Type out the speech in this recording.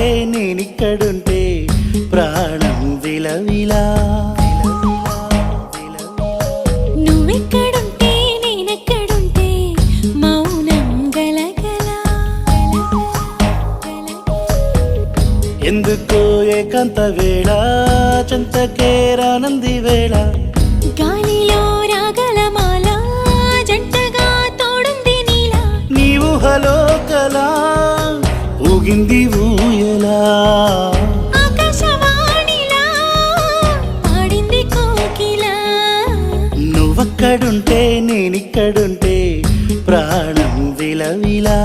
నేనిక్కడుంటే ప్రాణం విలవిలా. నువ్వెక్కడుంటే నేనెక్కడుంటే మౌనం గలగల. ఎందుకో ఏకాంత వేళ చెంతకే రానంది వేళ. గాలిలో రాగల మాల జంటగా తోడుంది నీలా. నీ ఊహలో కలా ఊగింది ఊయలా. ఆకాశవాణిలా పాడింది కోకిలా. నువ్వక్కడుంటే నేనిక్కడుంటే ప్రాణం విలవిలా.